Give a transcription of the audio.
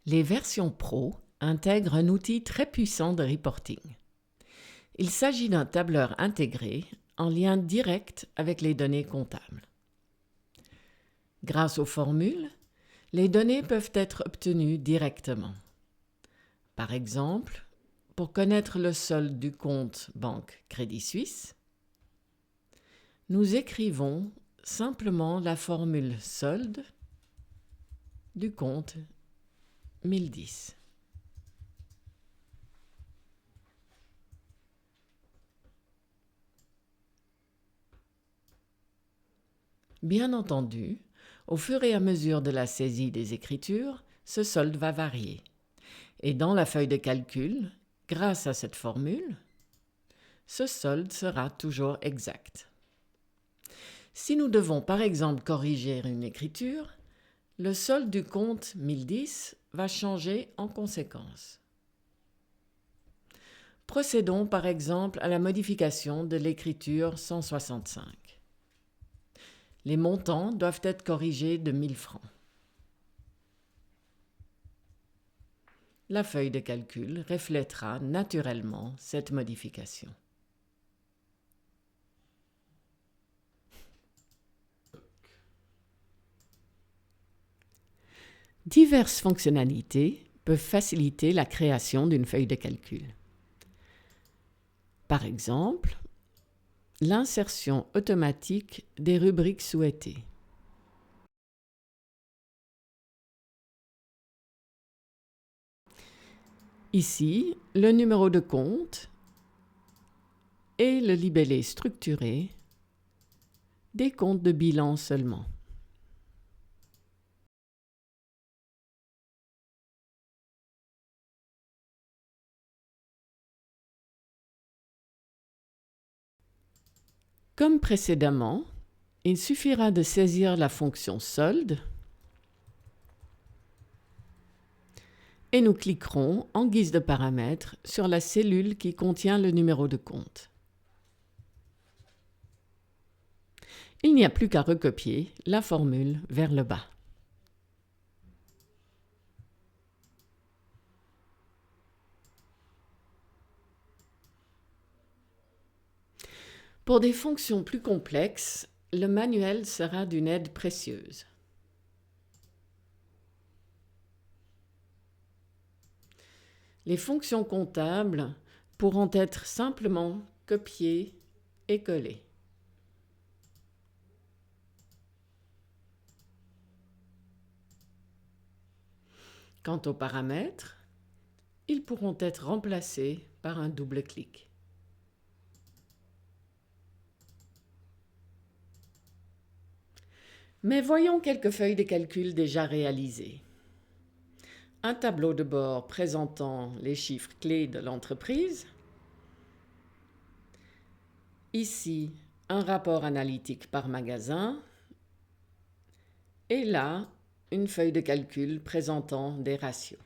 Les versions Pro intègrent un outil très puissant de reporting. Il s'agit d'un tableur intégré en lien direct avec les données comptables. Grâce aux formules, les données peuvent être obtenues directement. Par exemple, pour connaître le solde du compte Banque Crédit Suisse, nous écrivons simplement la formule solde du compte 1010. Bien entendu, au fur et à mesure de la saisie des écritures, ce solde va varier. Et dans la feuille de calcul, grâce à cette formule, ce solde sera toujours exact. Si nous devons par exemple corriger une écriture, le solde du compte 1010 va changer en conséquence. Procédons par exemple à la modification de l'écriture 165. Les montants doivent être corrigés de 1000 francs. La feuille de calcul reflètera naturellement cette modification. Diverses fonctionnalités peuvent faciliter la création d'une feuille de calcul. Par exemple, l'insertion automatique des rubriques souhaitées. Ici, le numéro de compte et le libellé structuré des comptes de bilan seulement. Comme précédemment, il suffira de saisir la fonction solde et nous cliquerons en guise de paramètre sur la cellule qui contient le numéro de compte. Il n'y a plus qu'à recopier la formule vers le bas. Pour des fonctions plus complexes, le manuel sera d'une aide précieuse. Les fonctions comptables pourront être simplement copiées et collées. Quant aux paramètres, ils pourront être remplacés par un double clic. Mais voyons quelques feuilles de calcul déjà réalisées. Un tableau de bord présentant les chiffres clés de l'entreprise. Ici, un rapport analytique par magasin. Et là, une feuille de calcul présentant des ratios.